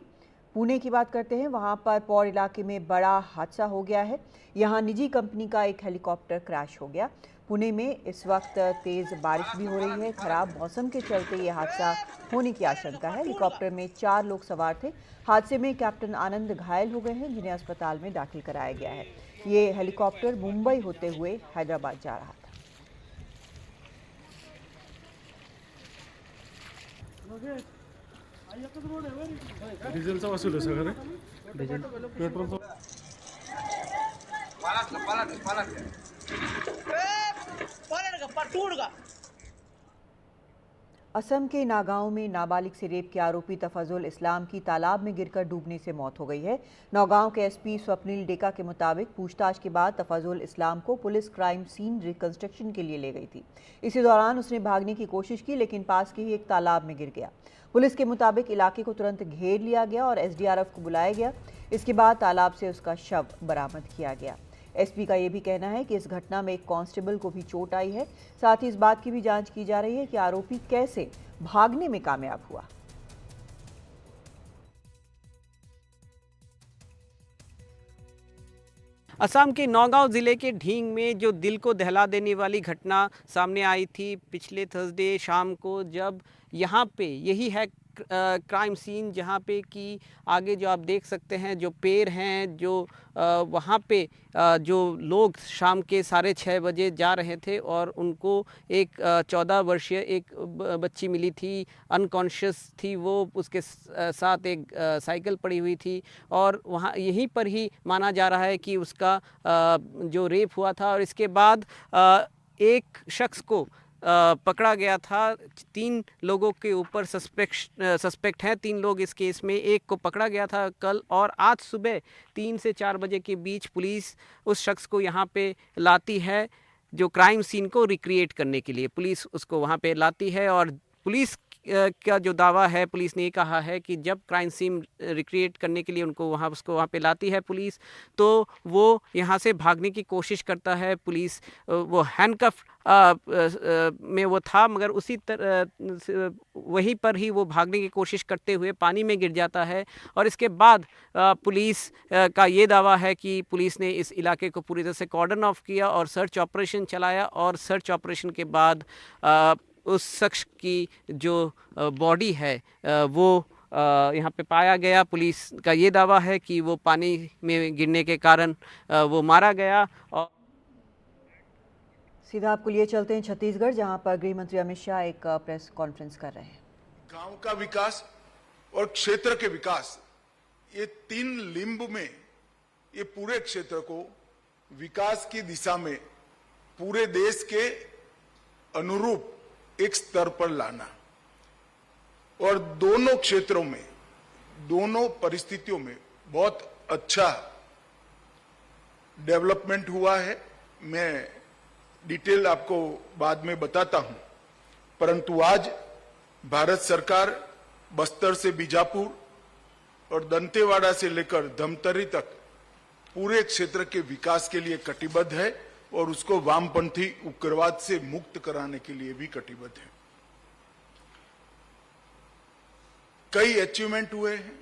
पुणे की बात करते हैं, वहां पर पौर इलाके में बड़ा हादसा हो गया है। यहां निजी कंपनी का एक हेलीकॉप्टर क्रैश हो गया। पुणे में इस वक्त तेज बारिश भी हो रही है। खराब मौसम के चलते ये हादसा होने की आशंका है। हेलीकॉप्टर में 4 लोग सवार थे। हादसे में कैप्टन आनंद घायल हो गए हैं, जिन्हें अस्पताल में दाखिल कराया गया है। ये हेलीकॉप्टर मुंबई होते हुए हैदराबाद जा रहा था। डिझेलचा वसूल आहे सगळं डिझेल पेट्रोलचा असम के नागांव में नाबालिग से रेप के आरोपी तफजुल इस्लाम की तालाब में गिरकर डूबने से मौत हो गई है। नौगांव के एसपी स्वप्निल डेका के मुताबिक पूछताछ के बाद तफजुल इस्लाम को पुलिस क्राइम सीन रिकंस्ट्रक्शन के लिए ले गई थी। इसी दौरान उसने भागने की कोशिश की, लेकिन पास के ही एक तालाब में गिर गया। पुलिस के मुताबिक इलाके को तुरंत घेर लिया गया और एसडीआरएफ को बुलाया गया। इसके बाद तालाब से उसका शव बरामद किया गया। एसपी का यह भी कहना है कि इस घटना में एक कांस्टेबल को भी चोट आई है। साथ ही इस बात की भी जांच की जा रही है कि आरोपी कैसे भागने में कामयाब हुआ। असम के नौगांव ज़िले के ढींग में जो दिल को दहला देने वाली घटना सामने आई थी पिछले थर्सडे शाम को, जब यहाँ पे यही है क्राइम सीन, जहाँ पे कि आगे जो आप देख सकते हैं जो पेड़ हैं, जो वहाँ पे जो लोग शाम के 6:30 बजे जा रहे थे और उनको एक 14 वर्षीय एक बच्ची मिली थी, अनकॉन्शियस थी वो, उसके साथ एक साइकिल पड़ी हुई थी और वहाँ यहीं पर ही माना जा रहा है कि उसका जो रेप हुआ था। और इसके बाद एक शख्स को पकड़ा गया था। 3 लोगों के ऊपर सस्पेक्ट हैं, 3 लोग इस केस में। एक को पकड़ा गया था कल और आज सुबह 3 से 4 बजे के बीच पुलिस उस शख्स को यहाँ पे लाती है, जो क्राइम सीन को रिक्रिएट करने के लिए पुलिस उसको वहाँ पे लाती है। और पुलिस का जो दावा है, पुलिस ने ये कहा है कि जब क्राइम सीन रिक्रिएट करने के लिए उसको वहाँ पे लाती है पुलिस, तो वो यहाँ से भागने की कोशिश करता है। पुलिस वो हैंडकफ में वो था, मगर उसी तरह वहीं पर ही वो भागने की कोशिश करते हुए पानी में गिर जाता है। और इसके बाद पुलिस का ये दावा है कि पुलिस ने इस इलाके को पूरी तरह से कॉर्डन ऑफ किया और सर्च ऑपरेशन चलाया। और सर्च ऑपरेशन के बाद उस शख्स की जो बॉडी है वो यहाँ पे पाया गया। पुलिस का ये दावा है कि वो पानी में गिरने के कारण वो मारा गया। और सीधा आपको लिए चलते हैं छत्तीसगढ़, जहां पर गृह मंत्री अमित शाह एक प्रेस कॉन्फ्रेंस कर रहे हैं। गांव का विकास और क्षेत्र के विकास, ये 3 लिंब में ये पूरे क्षेत्र को विकास की दिशा में पूरे देश के अनुरूप एक स्तर पर लाना, और दोनों क्षेत्रों में, दोनों परिस्थितियों में बहुत अच्छा डेवलपमेंट हुआ है। मैं डिटेल आपको बाद में बताता हूं, परंतु आज भारत सरकार बस्तर से बीजापुर और दंतेवाड़ा से लेकर धमतरी तक पूरे क्षेत्र के विकास के लिए कटिबद्ध है और उसको वामपंथी उग्रवाद से मुक्त कराने के लिए भी कटिबद्ध है। कई अचीवमेंट हुए हैं।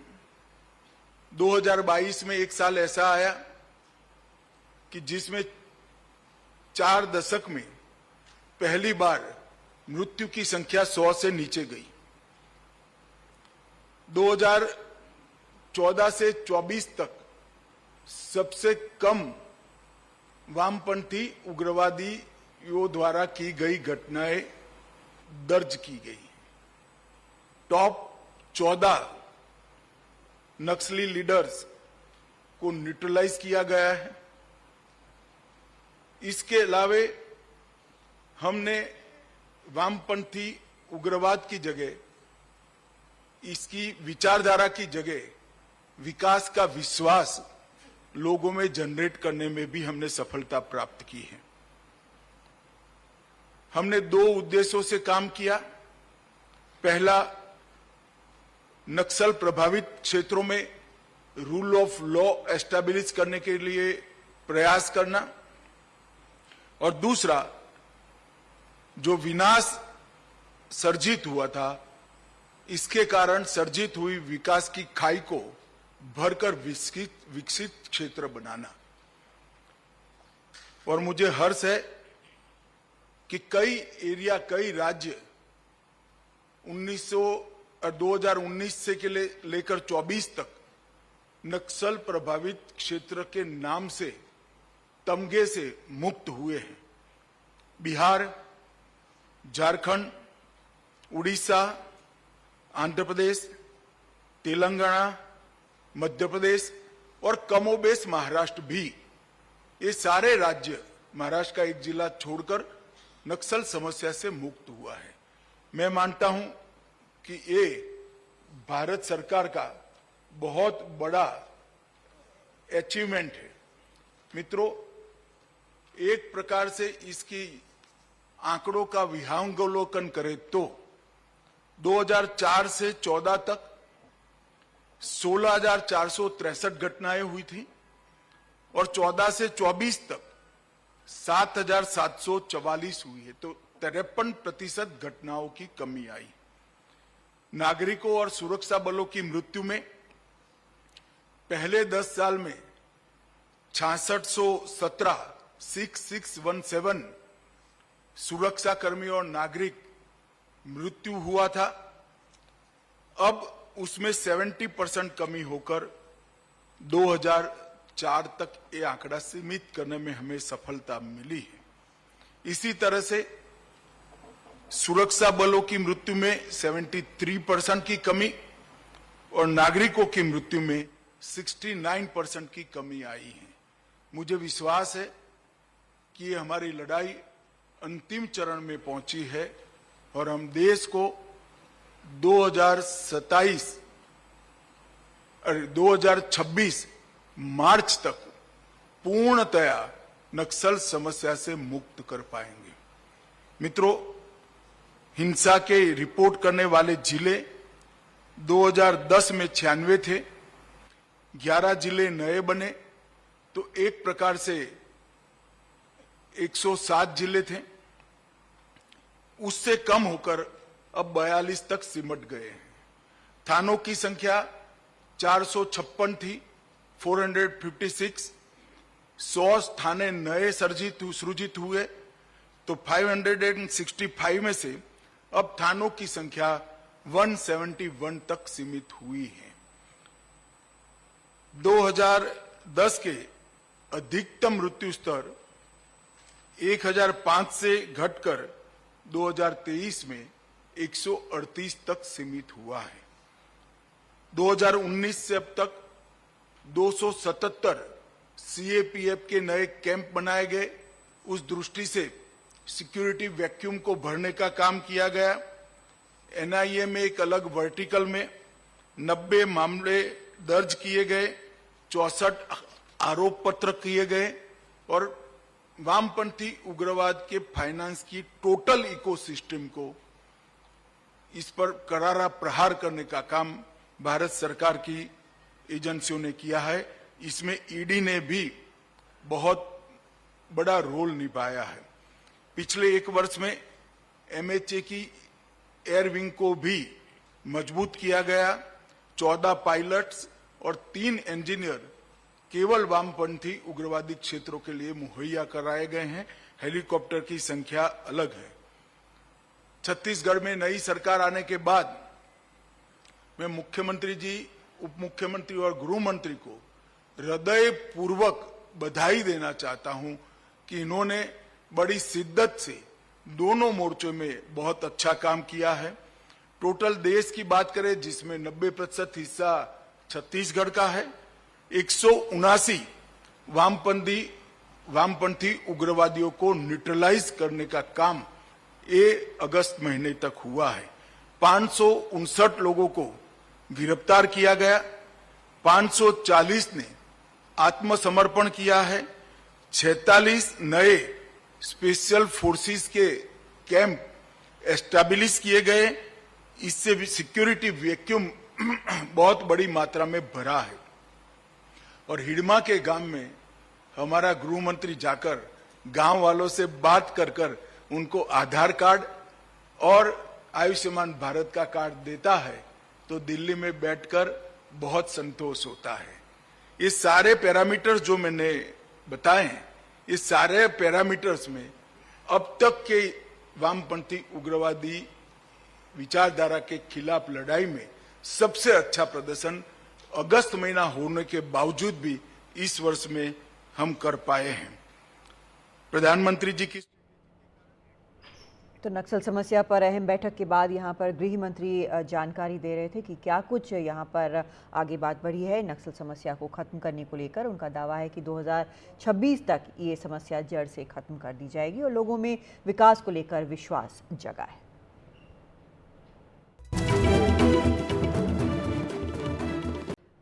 2022 में एक साल ऐसा आया कि जिसमें 4 दशक में पहली बार मृत्यु की संख्या 100 से नीचे गई। 2014 से 24 तक सबसे कम वामपंथी उग्रवादियों द्वारा की गई घटनाएं दर्ज की गई। टॉप 14 नक्सली लीडर्स को न्यूट्रलाइज किया गया है। इसके अलावे हमने वामपंथी उग्रवाद की जगह, इसकी विचारधारा की जगह विकास का विश्वास लोगों में जनरेट करने में भी हमने सफलता प्राप्त की है। हमने 2 उद्देश्यों से काम किया। पहला, नक्सल प्रभावित क्षेत्रों में रूल ऑफ लॉ एस्टैब्लिश करने के लिए प्रयास करना, और दूसरा, जो विनाश सर्जित हुआ था, इसके कारण सर्जित हुई विकास की खाई को भरकर विकसित क्षेत्र बनाना। और मुझे हर्ष है कि कई राज्य 2019 से लेकर 24 तक नक्सल प्रभावित क्षेत्र के नाम से तमगे से मुक्त हुए हैं। बिहार, झारखंड, उड़ीसा, आंध्र प्रदेश, तेलंगाना, मध्य प्रदेश और कमोबेश महाराष्ट्र भी, ये सारे राज्य महाराष्ट्र का एक जिला छोड़कर नक्सल समस्या से मुक्त हुआ है। मैं मानता हूं कि ये भारत सरकार का बहुत बड़ा अचीवमेंट है। मित्रों, एक प्रकार से इसकी आंकड़ों का विहंगावलोकन करें तो 2004 से 14 तक 16,463 घटनाएं हुई थी और 14 से 24 तक 7,744 हुई है, तो 53% घटनाओं की कमी आई। नागरिकों और सुरक्षा बलों की मृत्यु में पहले 10 साल में 6617 सुरक्षा कर्मी और नागरिक मृत्यु हुआ था। अब उसमें 70% कमी होकर 2004 तक ये आंकड़ा सीमित करने में हमें सफलता मिली है। इसी तरह से सुरक्षा बलों की मृत्यु में 73% की कमी और नागरिकों की मृत्यु में 69% की कमी आई है। मुझे विश्वास है कि ये हमारी लड़ाई अंतिम चरण में पहुंची है और हम देश को 2026 मार्च तक पूर्णतया नक्सल समस्या से मुक्त कर पाएंगे। मित्रों, हिंसा के रिपोर्ट करने वाले जिले 2010 में 96 थे, 11 जिले नए बने, तो एक प्रकार से 107 जिले थे। उससे कम होकर अब 42 तक सिमट गए हैं। थानों की संख्या 456 थी, 456। 100 थाने नए सृजित हुए, तो 565 में से अब थानों की संख्या 171 तक सीमित हुई है। 2010 के अधिकतम मृत्यु स्तर 1005 से घटकर 2023 में 138 तक सीमित हुआ है। 2019 से अब तक 277 सीएपीएफ के नए कैंप बनाए गए। उस दृष्टि से सिक्योरिटी वैक्यूम को भरने का काम किया गया। एनआईए में एक अलग वर्टिकल में 90 मामले दर्ज किए गए, 64 आरोप पत्र किए गए और वामपंथी उग्रवाद के फाइनेंस की टोटल इकोसिस्टम को इस पर करारा प्रहार करने का काम भारत सरकार की एजेंसियों ने किया है। इसमें ईडी ने भी बहुत बड़ा रोल निभाया है। पिछले 1 वर्ष में एमएचए की एयर विंग को भी मजबूत किया गया। 14 पायलट्स और 3 इंजीनियर केवल वामपंथी उग्रवादी क्षेत्रों के लिए मुहैया कराए गए हैं। हेलीकॉप्टर की संख्या अलग है। छत्तीसगढ़ में नई सरकार आने के बाद मैं मुख्यमंत्री जी, उप मुख्यमंत्री और गृह मंत्री को हृदय पूर्वक बधाई देना चाहता हूं कि इन्होंने बड़ी शिद्दत से दोनों मोर्चों में बहुत अच्छा काम किया है। टोटल देश की बात करें जिसमें 90% हिस्सा छत्तीसगढ़ का है, 179 वामपंथी उग्रवादियों को न्यूट्रलाइज करने का काम अगस्त महीने तक हुआ है। 559 लोगों को गिरफ्तार किया गया, 540 ने आत्मसमर्पण किया है, 46 नए स्पेशल फोर्सेस के कैंप एस्टैब्लिश किए गए। इससे भी सिक्योरिटी वैक्यूम बहुत बड़ी मात्रा में भरा है। और हिडमा के गांव में हमारा गृह मंत्री जाकर गांव वालों से बात कर उनको आधार कार्ड और आयुष्मान भारत का कार्ड देता है, तो दिल्ली में बैठकर बहुत संतोष होता है। ये सारे पैरामीटर्स जो मैंने बताए हैं, इस सारे पैरामीटर्स में अब तक के वामपंथी उग्रवादी विचारधारा के खिलाफ लड़ाई में सबसे अच्छा प्रदर्शन अगस्त महीना होने के बावजूद भी इस वर्ष में हम कर पाए हैं। प्रधानमंत्री जी की तो नक्सल समस्या पर अहम बैठक के बाद यहां पर गृह मंत्री जानकारी दे रहे थे कि क्या कुछ यहां पर आगे बात बढ़ी है नक्सल समस्या को खत्म करने को लेकर। उनका दावा है कि 2026 तक ये समस्या जड़ से खत्म कर दी जाएगी और लोगों में विकास को लेकर विश्वास जगा है।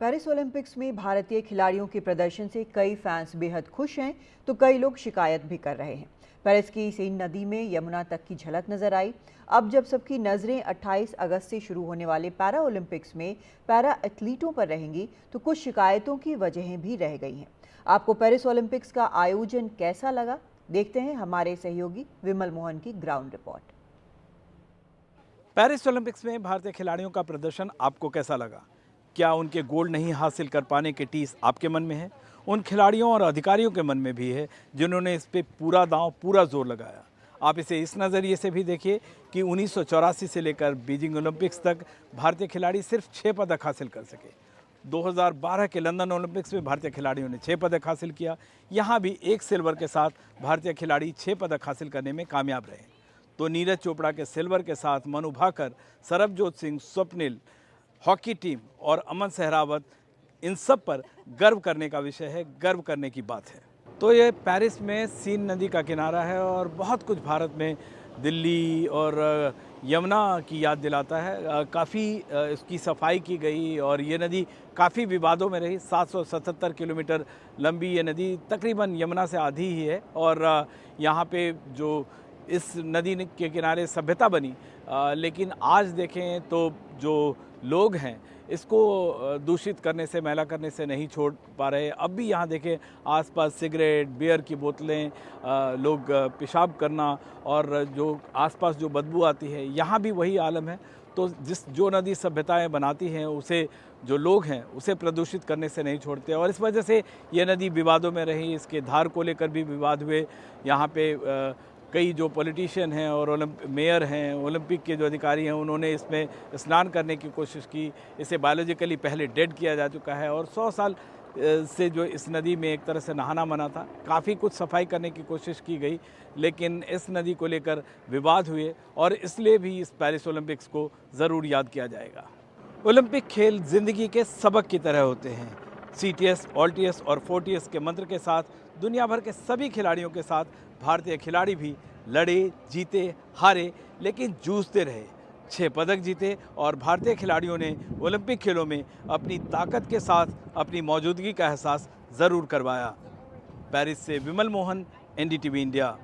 पेरिस ओलंपिक्स में भारतीय खिलाड़ियों के प्रदर्शन से कई फैंस बेहद खुश हैं तो कई लोग शिकायत भी कर रहे हैं। पेरिस की सीन नदी में यमुना तक की झलक नजर आई। अब जब सबकी नजरें 28 अगस्त से शुरू होने वाले पैरा ओलंपिक्स में पैरा एथलीटों पर रहेंगी तो कुछ शिकायतों की वजहें भी रह गई हैं। आपको पेरिस ओलंपिक्स का आयोजन कैसा लगा, देखते हैं हमारे सहयोगी विमल मोहन की ग्राउंड रिपोर्ट। पेरिस ओलंपिक्स में भारतीय खिलाड़ियों का प्रदर्शन आपको कैसा लगा? क्या उनके गोल्ड नहीं हासिल कर पाने के टीस आपके मन में है? उन खिलाड़ियों और अधिकारियों के मन में भी है जिन्होंने इस पे पूरा दांव, पूरा जोर लगाया। आप इसे इस नज़रिए से भी देखिए कि 1984 से लेकर बीजिंग ओलंपिक्स तक भारतीय खिलाड़ी सिर्फ 6 पदक हासिल कर सके। 2012 के लंदन ओलंपिक्स में भारतीय खिलाड़ियों ने 6 पदक हासिल किया। यहाँ भी 1 सिल्वर के साथ भारतीय खिलाड़ी 6 पदक हासिल करने में कामयाब रहे। तो नीरज चोपड़ा के सिल्वर के साथ मनु भाकर, सरबजोत सिंह, स्वप्निल, हॉकी टीम और अमन सहरावत, इन सब पर गर्व करने का विषय है, गर्व करने की बात है। तो ये पेरिस में सीन नदी का किनारा है और बहुत कुछ भारत में दिल्ली और यमुना की याद दिलाता है। काफ़ी इसकी सफाई की गई और ये नदी काफ़ी विवादों में रही। 777 किलोमीटर लंबी ये नदी तकरीबन यमुना से आधी ही है और यहाँ पे जो इस नदी के किनारे सभ्यता बनी, लेकिन आज देखें तो जो लोग हैं इसको दूषित करने से, मैला करने से नहीं छोड़ पा रहे। अब भी यहाँ देखें आसपास सिगरेट, बियर की बोतलें, लोग पेशाब करना और जो आसपास जो बदबू आती है, यहाँ भी वही आलम है। तो जो नदी सभ्यताएं बनाती हैं उसे जो लोग हैं उसे प्रदूषित करने से नहीं छोड़ते और इस वजह से ये नदी विवादों में रही। इसके धार को लेकर भी विवाद हुए। यहाँ पे कई जो पॉलिटिशियन हैं और मेयर हैं, ओलंपिक के जो अधिकारी हैं, उन्होंने इसमें स्नान करने की कोशिश की। इसे बायोलॉजिकली पहले डेड किया जा चुका है और 100 साल से जो इस नदी में एक तरह से नहाना मना था। काफ़ी कुछ सफाई करने की कोशिश की गई लेकिन इस नदी को लेकर विवाद हुए और इसलिए भी इस पेरिस ओलंपिक्स को ज़रूर याद किया जाएगा। ओलंपिक खेल ज़िंदगी के सबक की तरह होते हैं। CTS, OLTS और 4TS के मंत्र के साथ दुनिया भर के सभी खिलाड़ियों के साथ भारतीय खिलाड़ी भी लड़े, जीते, हारे, लेकिन जूझते रहे। 6 पदक जीते और भारतीय खिलाड़ियों ने ओलंपिक खेलों में अपनी ताकत के साथ अपनी मौजूदगी का एहसास ज़रूर करवाया। पेरिस से विमल मोहन, NDTV इंडिया।